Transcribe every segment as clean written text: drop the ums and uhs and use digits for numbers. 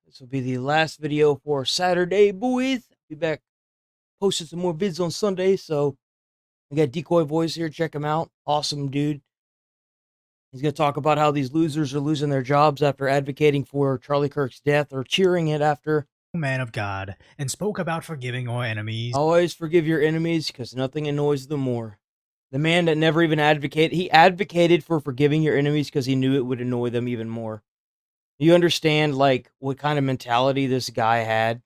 This will be the last video for Saturday, boys. Be back posting some more vids on Sunday. So I got Decoy Voice here. Check him out. Awesome dude. He's going to talk about how these losers are losing their jobs after advocating for Charlie Kirk's death or cheering it after. Man of God, and spoke about forgiving our enemies. Always forgive your enemies because nothing annoys them more. The man that never even advocated, he advocated for forgiving your enemies because he knew it would annoy them even more. You understand, like, what kind of mentality this guy had?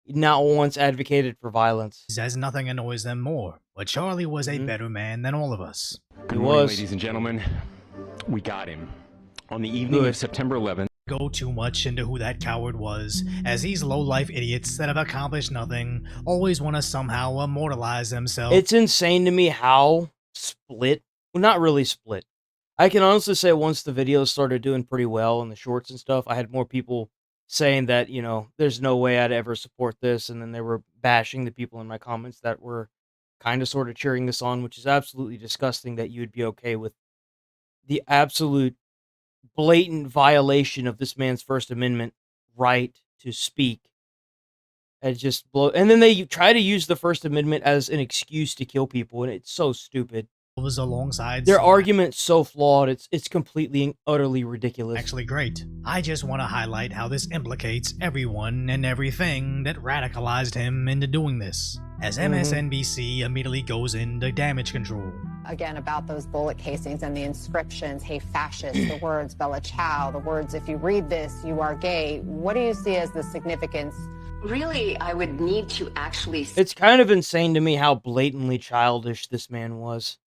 He not once advocated for violence. As nothing annoys them more. But Charlie was a better man than all of us. Good morning, ladies and gentlemen. We got him. On the evening of September 11th. Go too much into who that coward was, as these low-life idiots that have accomplished nothing always want to somehow immortalize themselves. It's insane to me how split, well, not really split. I can honestly say once the videos started doing pretty well and the shorts and stuff, I had more people saying that, you know, there's no way I'd ever support this, and then they were bashing the people in my comments that were kind of sort of cheering this on, which is absolutely disgusting that you would be okay with the absolute blatant violation of this man's First Amendment right to speak. And just blow. And then they try to use the First Amendment as an excuse to kill people, and it's so stupid. Alongside their argument's so flawed, it's completely and utterly ridiculous. Actually great. I just want to highlight how this implicates everyone and everything that radicalized him into doing this, as MSNBC immediately goes into damage control. Again, about those bullet casings and the inscriptions, hey fascist, the words Bella Ciao, the words if you read this, you are gay. What do you see as the significance? Really, I would need to actually... It's kind of insane to me how blatantly childish this man was.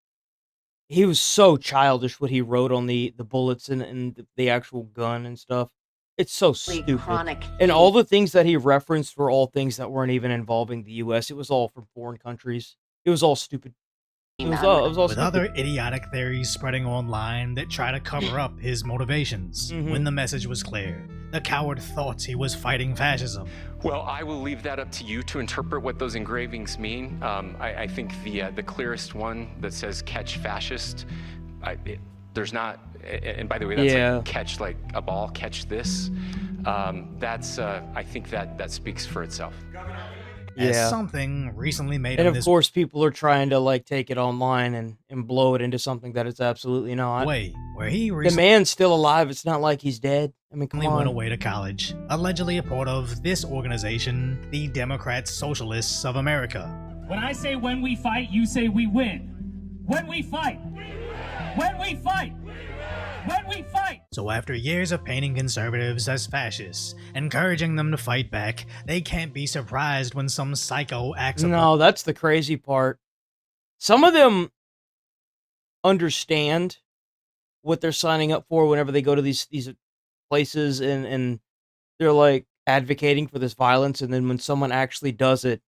He was so childish what he wrote on the bullets and the actual gun and stuff. It's so stupid. And all the things that he referenced were all things that weren't even involving the U.S. It was all from foreign countries. It was all stupid. It was all With stupid. other idiotic theories spreading online that try to cover up his motivations. When the message was clear, the coward thought he was fighting fascism. Well, I will leave that up to you to interpret what those engravings mean. I think the clearest one that says "catch fascist," there's not. And by the way, that's like catch like a ball, catch this. That's I think that speaks for itself. As something recently made and of course people are trying to like take it online and blow it into something that it's absolutely not. Way where he the man's still alive. It's not like he's dead. I mean, come on. Went away to college, allegedly a part of this organization, the Democrat Socialists of America. When I say when we fight, you say we win. When we fight. When we fight. When we fight. So after years of painting conservatives as fascists, encouraging them to fight back, they can't be surprised when some psycho acts No, that's the crazy part. Some of them understand what they're signing up for whenever they go to these places and they're like advocating for this violence, and then when someone actually does it,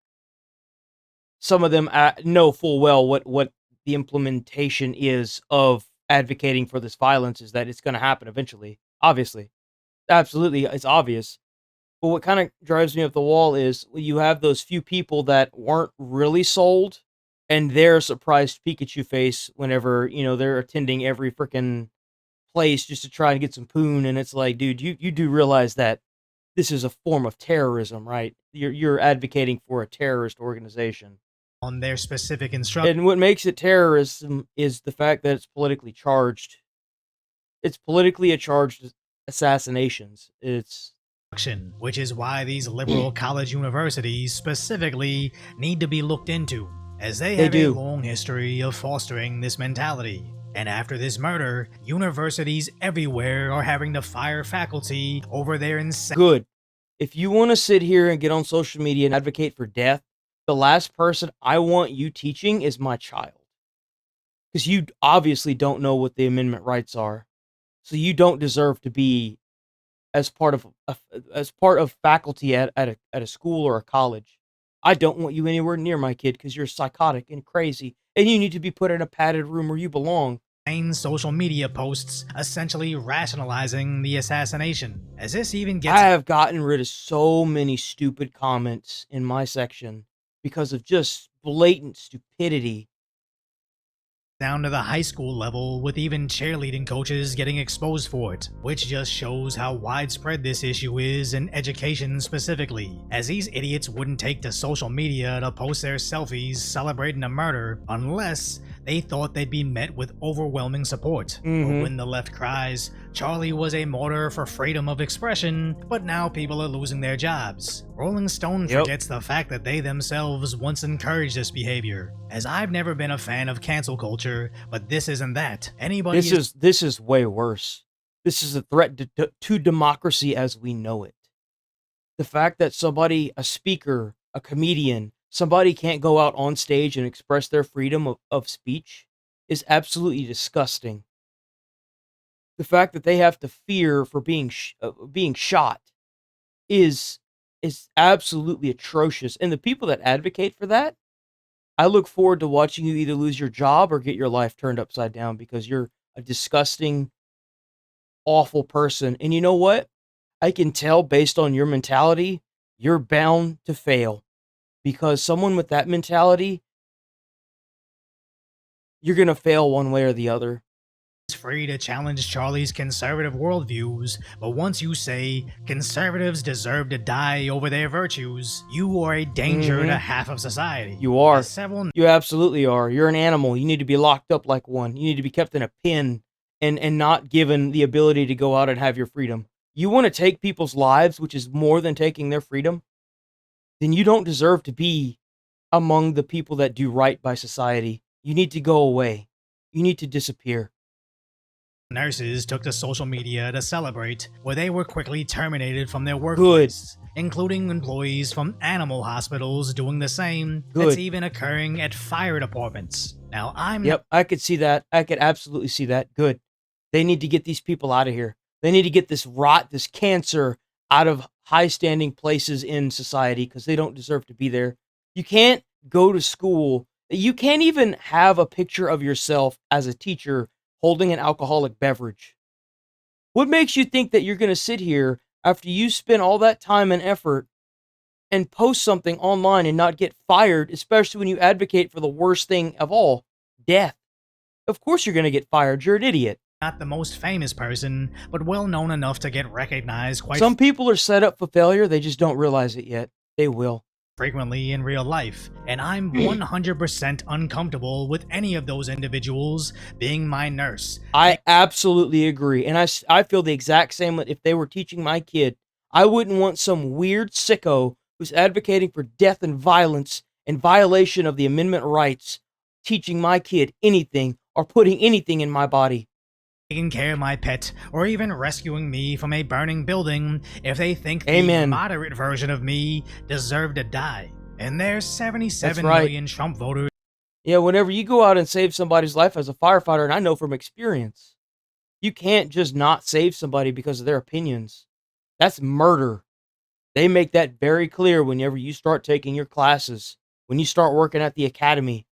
some of them know full well what the implementation is of advocating for this violence is that it's going to happen eventually. Obviously. Absolutely, it's obvious. But what kind of drives me up the wall is you have those few people that weren't really sold, and their surprised Pikachu face whenever, you know, they're attending every freaking place just to try and get some poon, and it's like, dude, you do realize that this is a form of terrorism, right? You're advocating for a terrorist organization. On their specific instructions. And what makes it terrorism is the fact that it's politically charged. It's politically charged assassinations. It's which is why these liberal college universities specifically need to be looked into, as they have a long history of fostering this mentality. And after this murder, universities everywhere are having to fire faculty over their insane. Good. If you want to sit here and get on social media and advocate for death, the last person I want you teaching is my child. Because you obviously don't know what the amendment rights are. So you don't deserve to be as part of faculty at a school or a college. I don't want you anywhere near my kid because you're psychotic and crazy, and you need to be put in a padded room where you belong. Social media posts essentially rationalizing the assassination, as this even gets... I have gotten rid of so many stupid comments in my section because of just blatant stupidity. down to the high school level, with even cheerleading coaches getting exposed for it, which just shows how widespread this issue is in education specifically, as these idiots wouldn't take to social media to post their selfies celebrating a murder unless they thought they'd be met with overwhelming support. But when the left cries, Charlie was a martyr for freedom of expression, but now people are losing their jobs. Rolling Stone forgets the fact that they themselves once encouraged this behavior, as I've never been a fan of cancel culture, but this isn't that. This is way worse. This is a threat to democracy as we know it. The fact that somebody, a speaker, a comedian, somebody can't go out on stage and express their freedom of speech is absolutely disgusting. The fact that they have to fear for being shot is absolutely atrocious. And the people that advocate for that, I look forward to watching you either lose your job or get your life turned upside down because you're a disgusting, awful person. And you know what? I can tell based on your mentality, you're bound to fail. Because someone with that mentality, you're going to fail one way or the other. It's free to challenge Charlie's conservative worldviews, but once you say conservatives deserve to die over their virtues, you are a danger to half of society. You are. You absolutely are. You're an animal. You need to be locked up like one. You need to be kept in a pen and not given the ability to go out and have your freedom. You want to take people's lives, which is more than taking their freedom? Then you don't deserve to be among the people that do right by society. You need to go away. You need to disappear. Nurses took to social media to celebrate, where they were quickly terminated from their workplace, including employees from animal hospitals doing the same. That's even occurring at fire departments. Now I could see that. I could absolutely see that. Good. They need to get these people out of here. They need to get this rot, this cancer out of high-standing places in society because they don't deserve to be there. You can't go to school. You can't even have a picture of yourself as a teacher holding an alcoholic beverage. What makes you think that you're going to sit here after you spend all that time and effort and post something online and not get fired, especially when you advocate for the worst thing of all, death? Of course you're going to get fired. You're an idiot. Not the most famous person, but well known enough to get recognized Some people are set up for failure, they just don't realize it yet. They will. Frequently in real life, and I'm 100% uncomfortable with any of those individuals being my nurse. I absolutely agree, and I feel the exact same. If they were teaching my kid, I wouldn't want some weird sicko who's advocating for death and violence and violation of the amendment rights teaching my kid anything or putting anything in my body. Taking care of my pet, or even rescuing me from a burning building if they think the moderate version of me deserved to die. And there's 77 million Trump voters. Yeah, whenever you go out and save somebody's life as a firefighter, and I know from experience, you can't just not save somebody because of their opinions. That's murder. They make that very clear whenever you start taking your classes, when you start working at the academy,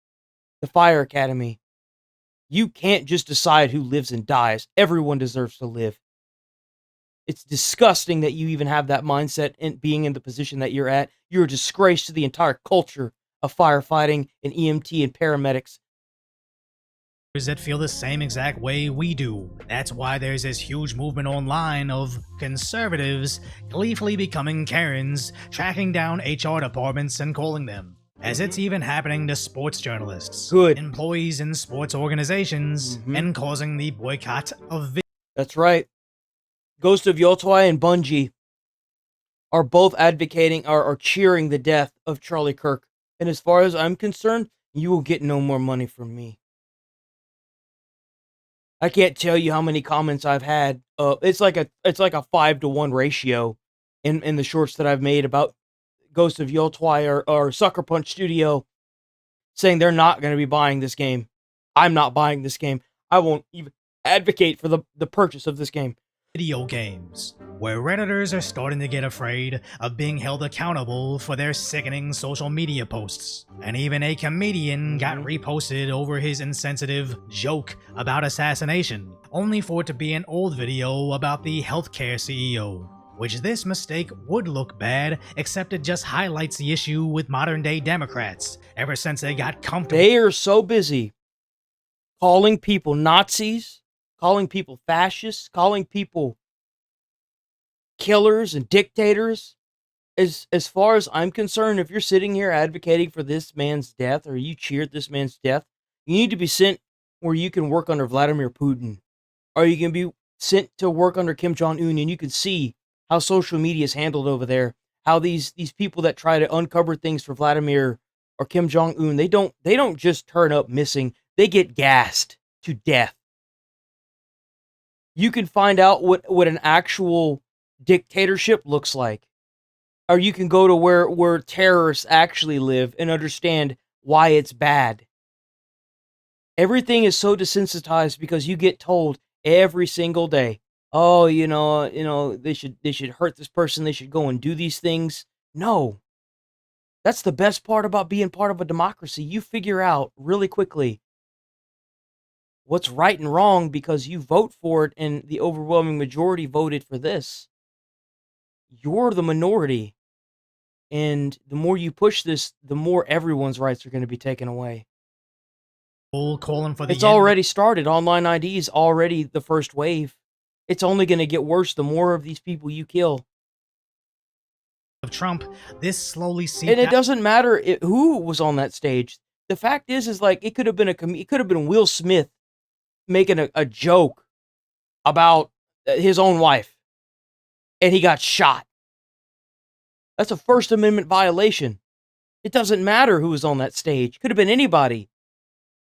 the fire academy. You can't just decide who lives and dies. Everyone deserves to live. It's disgusting that you even have that mindset and being in the position that you're at. You're a disgrace to the entire culture of firefighting and EMT and paramedics. That feel the same exact way we do. That's why there's this huge movement online of conservatives gleefully becoming Karens, tracking down HR departments and calling them. As it's even happening to sports journalists, employees in sports organizations, and causing the boycott of That's right. Ghost of Yotwai and Bungie are both advocating or cheering the death of Charlie Kirk. And as far as I'm concerned, you will get no more money from me. I can't tell you how many comments I've had. It's like a 5-to-1 ratio in the shorts that I've made about Ghost of Yotwai or Sucker Punch Studio saying they're not going to be buying this game. I'm not buying this game. I won't even advocate for the purchase of this game. Video games, where Redditors are starting to get afraid of being held accountable for their sickening social media posts. And even a comedian got reposted over his insensitive joke about assassination, only for it to be an old video about the healthcare CEO. Which this mistake would look bad, except it just highlights the issue with modern-day Democrats, ever since they got comfortable. They are so busy calling people Nazis, calling people fascists, calling people killers and dictators. As far as I'm concerned, if you're sitting here advocating for this man's death or you cheered this man's death, you need to be sent where you can work under Vladimir Putin, or you can be sent to work under Kim Jong-un, and you can see how social media is handled over there. How these people that try to uncover things for Vladimir or Kim Jong-un, they don't just turn up missing. They get gassed to death. You can find out what an actual dictatorship looks like. Or you can go to where terrorists actually live and understand why it's bad. Everything is so desensitized because you get told every single day, oh, they should hurt this person, they should go and do these things. No. That's the best part about being part of a democracy. You figure out really quickly what's right and wrong because you vote for it and the overwhelming majority voted for this. You're the minority. And the more you push this, the more everyone's rights are going to be taken away. Calling for it's already started. Online ID is already the first wave. It's only going to get worse the more of these people you kill. Of Trump, this slowly seeps. And it doesn't matter who was on that stage. The fact is like it could have been Will Smith making a joke about his own wife, and he got shot. That's a First Amendment violation. It doesn't matter who was on that stage. Could have been anybody.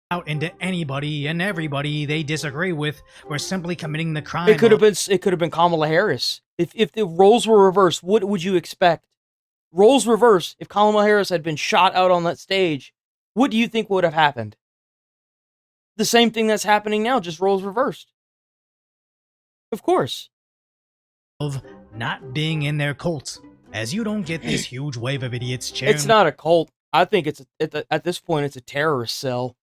Out into anybody and everybody they disagree with were simply committing the crime. It could have been Kamala Harris. If the roles were reversed, what would you expect? Roles reversed. If Kamala Harris had been shot out on that stage, what do you think would have happened? The same thing that's happening now, just roles reversed. Of course. Of not being in their cult. As you don't get this huge wave of idiots cheering. It's not a cult. I think at this point, it's a terrorist cell.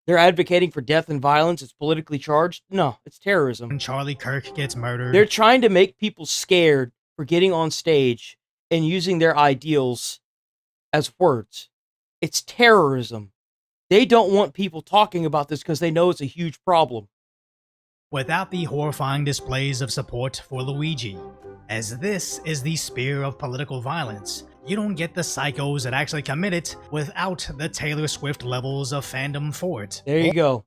They're advocating for death and violence. It's politically charged. No, it's terrorism. When Charlie Kirk gets murdered. They're trying to make people scared for getting on stage and using their ideals as words. It's terrorism. They don't want people talking about this because they know it's a huge problem. Without the horrifying displays of support for Luigi, as this is the spear of political violence. You don't get the psychos that actually commit it without the Taylor Swift levels of fandom for it. There you go.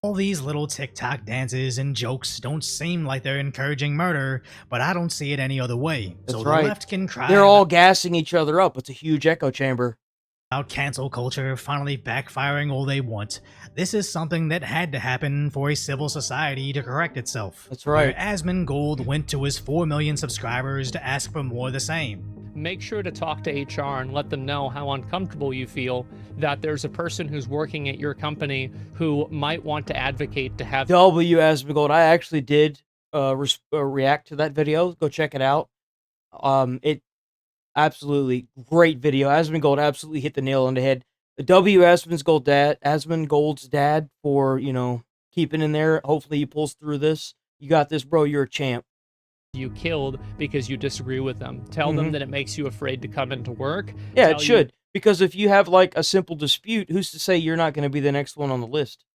All these little TikTok dances and jokes don't seem like they're encouraging murder, but I don't see it any other way. That's so right. The left can cry. They're all gassing each other up. It's a huge echo chamber. About cancel culture finally backfiring all they want. This is something that had to happen for a civil society to correct itself. That's right. Where Asmongold went to his 4 million subscribers to ask for more of the same. Make sure to talk to HR and let them know how uncomfortable you feel that there's a person who's working at your company who might want to advocate to have W. Asmongold. I actually did react to that video. Go check it out. It absolutely great video. Asmongold absolutely hit the nail on the head. W. Asmongold's dad for, keeping in there. Hopefully he pulls through this. You got this, bro. You're a champ. You killed because you disagree with them. Tell them that it makes you afraid to come into work. Yeah, it should. Because if you have like a simple dispute, who's to say you're not going to be the next one on the list?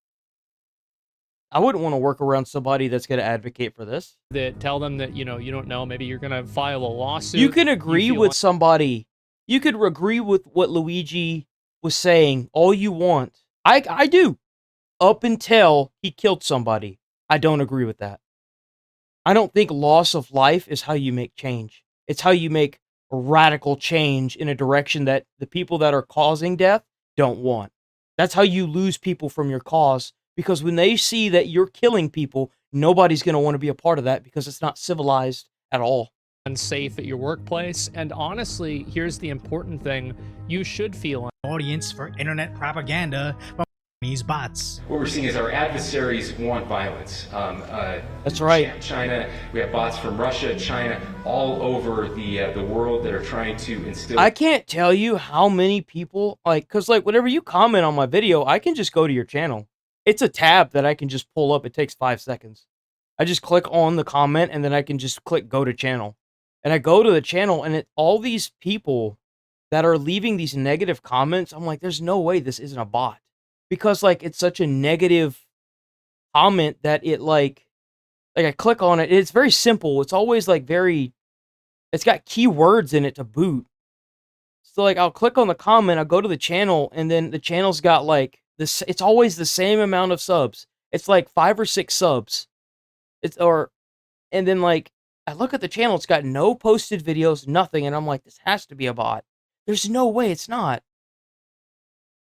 I wouldn't want to work around somebody that's going to advocate for this. Tell them that, you don't know, maybe you're going to file a lawsuit. You can agree with somebody. You could agree with what Luigi was saying all you want. I do. Up until he killed somebody. I don't agree with that. I don't think loss of life is how you make change. It's how you make a radical change in a direction that the people that are causing death don't want. That's how you lose people from your cause. Because when they see that you're killing people, nobody's going to want to be a part of that because it's not civilized at all. Unsafe at your workplace. And honestly, here's the important thing. You should feel an audience for internet propaganda from these bots. What we're seeing is our adversaries want violence. That's right. China, we have bots from Russia, China, all over the world that are trying to instill. I can't tell you how many people, because whenever you comment on my video, I can just go to your channel. It's a tab that I can just pull up. It takes 5 seconds. I just click on the comment and then I can just click go to channel. And I go to the channel and all these people that are leaving these negative comments, I'm like, there's no way this isn't a bot. because like it's such a negative comment that it like I click on it. It's very simple. It's always like it's got keywords in it to boot. So like I'll click on the comment, I'll go to the channel, and then the channel's got like this. It's always the same amount of subs. It's like 5 or 6 subs. And then like I look at the channel, it's got no posted videos, nothing, and I'm like, this has to be a bot. There's no way it's not.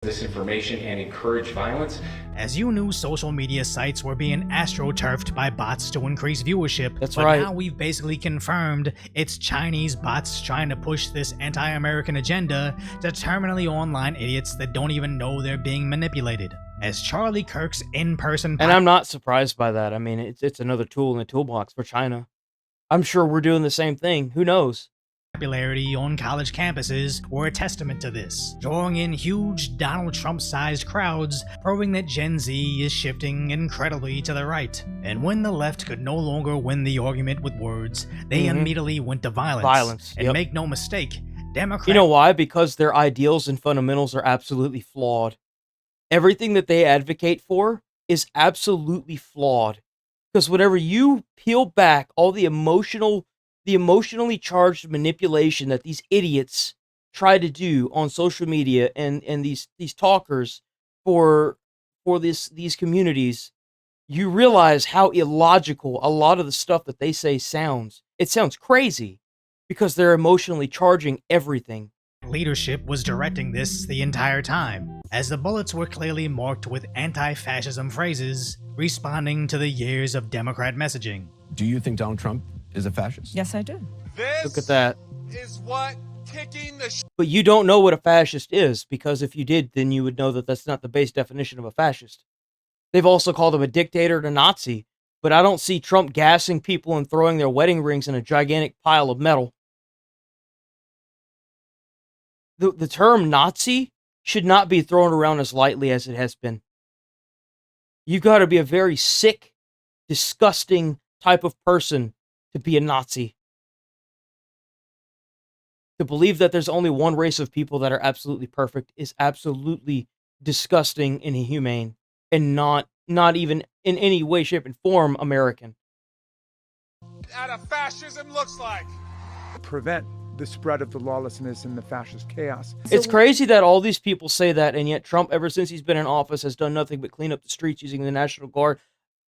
This information and encourage violence. As you knew, social media sites were being astroturfed by bots to increase viewership. That's but right. Now we've basically confirmed it's Chinese bots trying to push this anti-American agenda to terminally online idiots that don't even know they're being manipulated. As Charlie Kirk's in-person... And I'm not surprised by that. I mean, it's another tool in the toolbox for China. I'm sure we're doing the same thing. Who knows? Popularity on college campuses were a testament to this, drawing in huge Donald Trump-sized crowds, proving that Gen Z is shifting incredibly to the right. And when the left could no longer win the argument with words, they immediately went to violence. And make no mistake, Democrats... You know why? Because their ideals and fundamentals are absolutely flawed. Everything that they advocate for is absolutely flawed. Because whenever you peel back all the emotionally charged manipulation that these idiots try to do on social media and these talkers for these communities, you realize how illogical a lot of the stuff that they say sounds. It sounds crazy because they're emotionally charging everything. Leadership was directing this the entire time, as the bullets were clearly marked with anti-fascism phrases, responding to the years of Democrat messaging. Do you think Donald Trump is a fascist? Yes, I do. Look at that. Is what kicking the But you don't know what a fascist is, because if you did, then you would know that that's not the base definition of a fascist. They've also called him a dictator and a Nazi, but I don't see Trump gassing people and throwing their wedding rings in a gigantic pile of metal. The term Nazi should not be thrown around as lightly as it has been. You've got to be a very sick, disgusting type of person to be a Nazi. To believe that there's only one race of people that are absolutely perfect is absolutely disgusting and inhumane, and not even in any way, shape, and form American. out of fascism looks like. Prevent the spread of the lawlessness and the fascist chaos. It's crazy that all these people say that, and yet Trump, ever since he's been in office, has done nothing but clean up the streets using the National Guard.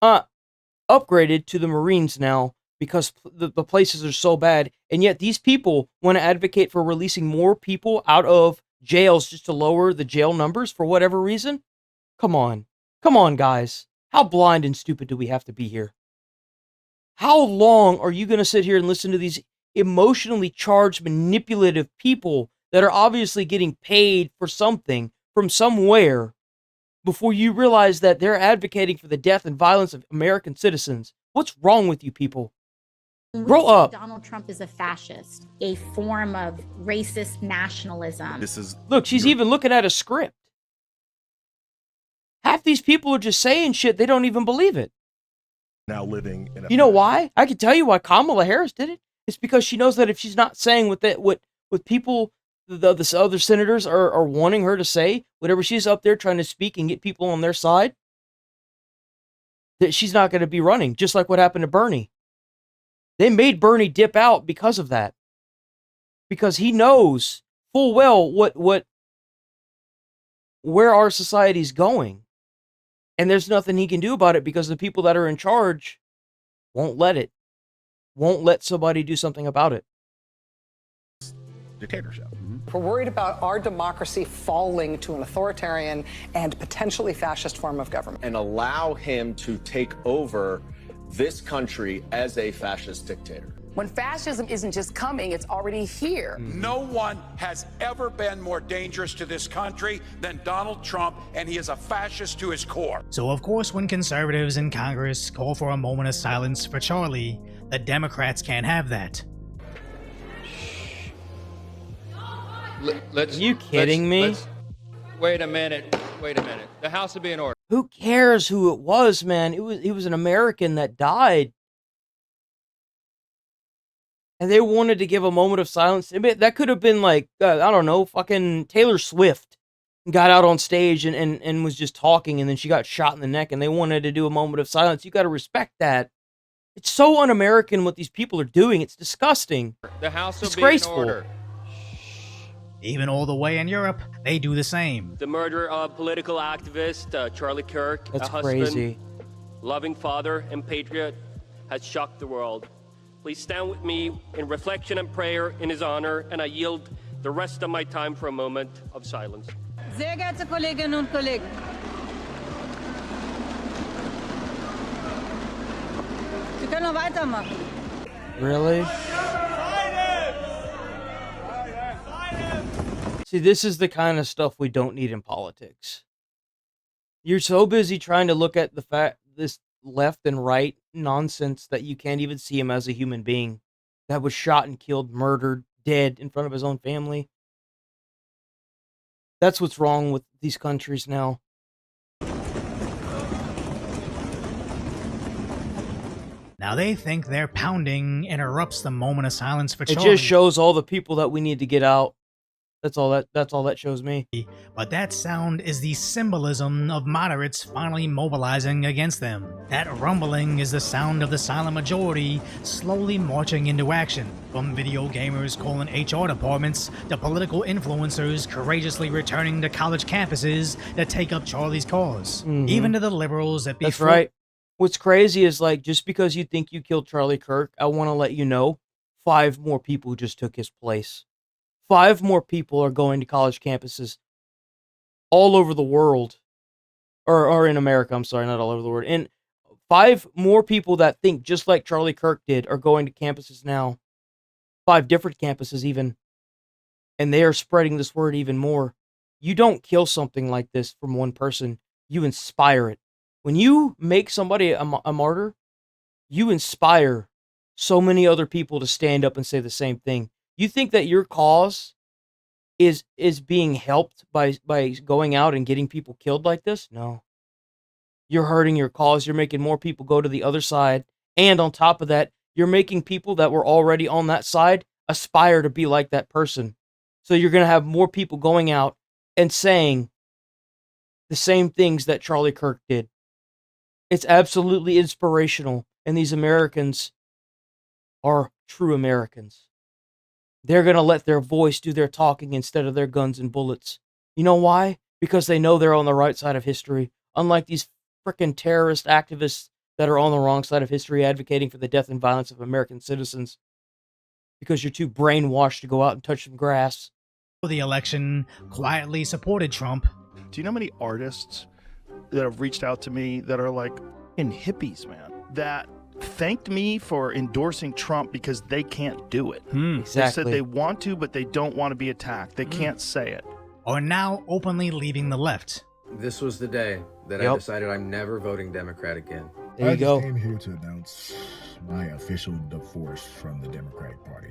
Upgraded to the Marines now because the places are so bad, and yet these people want to advocate for releasing more people out of jails just to lower the jail numbers for whatever reason. Come on, guys. How blind and stupid do we have to be here? How long are you going to sit here and listen to these emotionally charged, manipulative people that are obviously getting paid for something from somewhere before you realize that they're advocating for the death and violence of American citizens? What's wrong with you people? Grow up. Donald Trump is a fascist, a form of racist nationalism. Look, she's even looking at a script. Half these people are just saying shit, they don't even believe it. Now living in a... You know why? I can tell you why Kamala Harris did it. It's because she knows that if she's not saying what people, the other senators are wanting her to say, whatever she's up there trying to speak and get people on their side, that she's not going to be running, just like what happened to Bernie. They made Bernie dip out because of that. Because he knows full well where our society's going. And there's nothing he can do about it because the people that are in charge won't let somebody do something about it. Dictatorship. We're worried about our democracy falling to an authoritarian and potentially fascist form of government. And allow him to take over this country as a fascist dictator. When fascism isn't just coming, it's already here. No one has ever been more dangerous to this country than Donald Trump, and he is a fascist to his core. So of course, when conservatives in Congress call for a moment of silence for Charlie, the Democrats can't have that. Are you kidding me? Wait a minute. The House will be in order. Who cares who it was, man? It was an American that died. And they wanted to give a moment of silence. That could have been like, I don't know, fucking Taylor Swift. got out on stage and was just talking, and then she got shot in the neck, and they wanted to do a moment of silence. You got to respect that. It's so un-American what these people are doing. It's disgusting. The House will disgraceful. be in order. Even all the way in Europe, they do the same. The murder of political activist Charlie Kirk, That's a husband, crazy. loving father, and patriot, has shocked the world. Please stand with me in reflection and prayer in his honor, and I yield the rest of my time for a moment of silence. Sehr geehrte Kolleginnen und Kollegen, Sie können noch weitermachen. Really? See, this is the kind of stuff we don't need in politics. You're so busy trying to look at the fact this left and right nonsense that you can't even see him as a human being that was shot and killed, murdered, dead in front of his own family. That's what's wrong with these countries now. Now they think their pounding interrupts the moment of silence for It Charlie. just shows all the people that we need to get out. That's all that shows me. But that sound is the symbolism of moderates finally mobilizing against them. That rumbling is the sound of the silent majority slowly marching into action. From video gamers calling HR departments to political influencers courageously returning to college campuses to take up Charlie's cause. Even to the liberals that That's right. What's crazy is, like, just because you think you killed Charlie Kirk, I want to let you know 5 more people just took his place. 5 more people are going to college campuses all over the world, or in America. I'm sorry, not all over the world. And 5 more people that think just like Charlie Kirk did are going to campuses now. 5 different campuses even. And they are spreading this word even more. You don't kill something like this from one person. You inspire it. When you make somebody a martyr, you inspire so many other people to stand up and say the same thing. You think that your cause is being helped by going out and getting people killed like this? No. You're hurting your cause. You're making more people go to the other side. And on top of that, you're making people that were already on that side aspire to be like that person. So you're going to have more people going out and saying the same things that Charlie Kirk did. It's absolutely inspirational. And these Americans are true Americans. They're going to let their voice do their talking instead of their guns and bullets. You know why? Because they know they're on the right side of history. Unlike these frickin' terrorist activists that are on the wrong side of history advocating for the death and violence of American citizens. Because you're too brainwashed to go out and touch some grass. The election quietly supported Trump. Do you know how many artists that have reached out to me that are like in hippies, man, that thanked me for endorsing Trump because they can't do it. Exactly. They said they want to, but they don't want to be attacked. They can't say it. Are now openly leaving the left. This was the day that I decided I'm never voting Democrat again. There you go. I came here to announce my official divorce from the Democratic Party.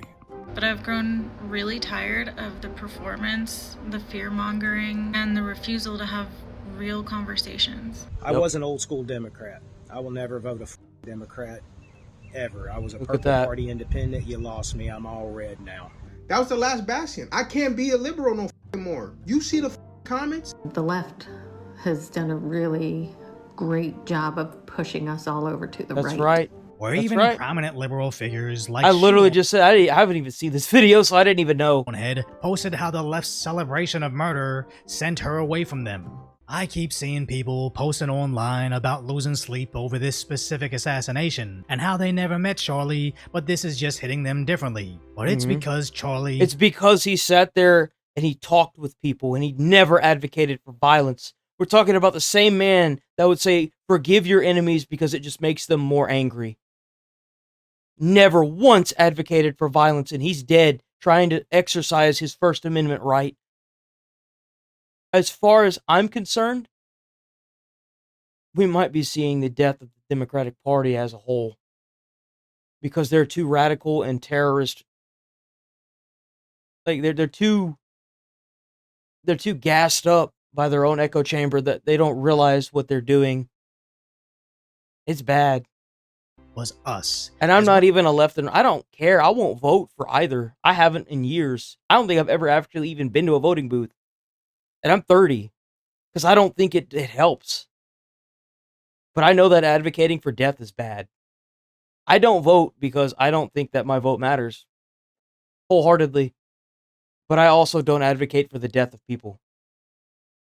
But I've grown really tired of the performance, the fear-mongering, and the refusal to have real conversations. I was an old school Democrat. I will never vote a Democrat ever. I was a Look Purple at that. Party independent. You lost me. I'm all red now. That was the last bastion. I can't be a liberal no more. You see the comments? The left has done a really great job of pushing us all over to the right. That's right. Or That's even right. prominent liberal figures like I literally Sheila just said, I haven't even seen this video, so I didn't even know. Head posted how the left's celebration of murder sent her away from them. I keep seeing people posting online about losing sleep over this specific assassination and how they never met Charlie, but this is just hitting them differently. But it's because Charlie... It's because he sat there and he talked with people and he never advocated for violence. We're talking about the same man that would say, forgive your enemies because it just makes them more angry. Never once advocated for violence, and he's dead trying to exercise his First Amendment right. As far as I'm concerned, we might be seeing the death of the Democratic Party as a whole because they're too radical and terrorist. Like they're too gassed up by their own echo chamber that they don't realize what they're doing. It's bad. Was us. And I'm not even a left, and I don't care. I won't vote for either. I haven't in years. I don't think I've ever actually even been to a voting booth. And I'm 30 because I don't think it helps. But I know that advocating for death is bad. I don't vote because I don't think that my vote matters wholeheartedly. But I also don't advocate for the death of people.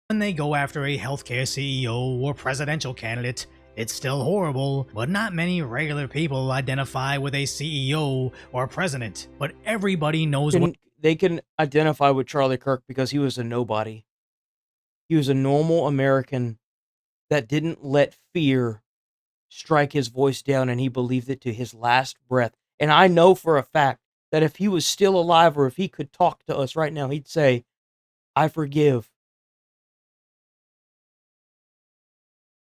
When they go after a healthcare CEO or presidential candidate, it's still horrible, but not many regular people identify with a CEO or president. But everybody knows they can identify with Charlie Kirk because he was a nobody. He was a normal American that didn't let fear strike his voice down, and he believed it to his last breath. And I know for a fact that if he was still alive or if he could talk to us right now, he'd say, I forgive.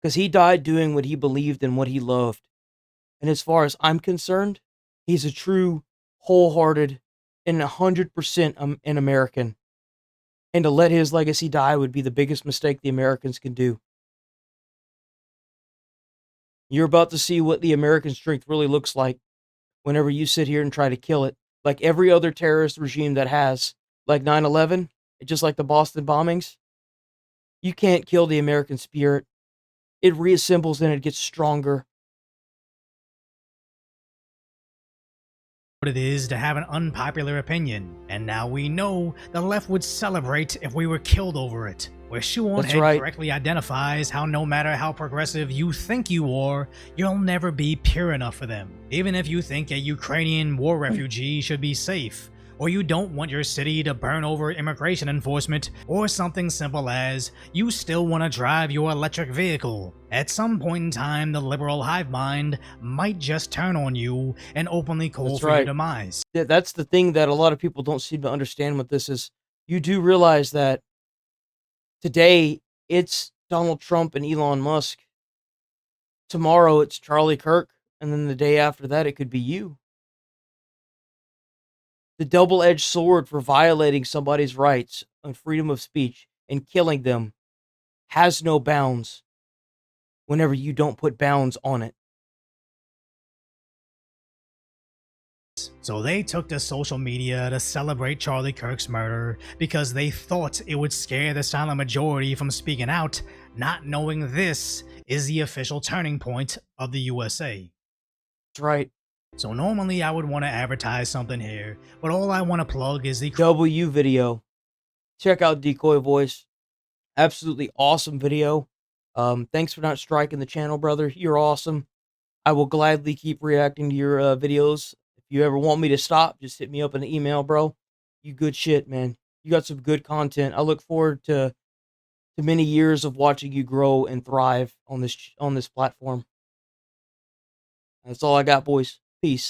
Because he died doing what he believed and what he loved. And as far as I'm concerned, he's a true, wholehearted, and 100% an American. And to let his legacy die would be the biggest mistake the Americans can do. You're about to see what the American strength really looks like whenever you sit here and try to kill it. Like every other terrorist regime that has, like 9/11, just like the Boston bombings. You can't kill the American spirit. It reassembles and it gets stronger. What it is to have an unpopular opinion, and now we know the left would celebrate if we were killed over it. Where Shoe Head correctly identifies how no matter how progressive you think you are, you'll never be pure enough for them. Even if you think a Ukrainian war refugee should be safe, or you don't want your city to burn over immigration enforcement, or something simple as you still want to drive your electric vehicle. At some point in time, the liberal hive mind might just turn on you and openly call for your demise. Yeah, that's the thing that a lot of people don't seem to understand with this is you do realize that today it's Donald Trump and Elon Musk. Tomorrow it's Charlie Kirk, and then the day after that it could be you. The double-edged sword for violating somebody's rights and freedom of speech and killing them has no bounds whenever you don't put bounds on it. So they took to social media to celebrate Charlie Kirk's murder because they thought it would scare the silent majority from speaking out, not knowing this is the official turning point of the USA. That's right. So normally I would want to advertise something here, but all I want to plug is the W video. Check out Decoy Voice. Absolutely awesome video. Thanks for not striking the channel, brother. You're awesome. I will gladly keep reacting to your videos. If you ever want me to stop, just hit me up in the email, bro. You good shit, man. You got some good content. I look forward to many years of watching you grow and thrive on this platform. That's all I got, boys. Peace.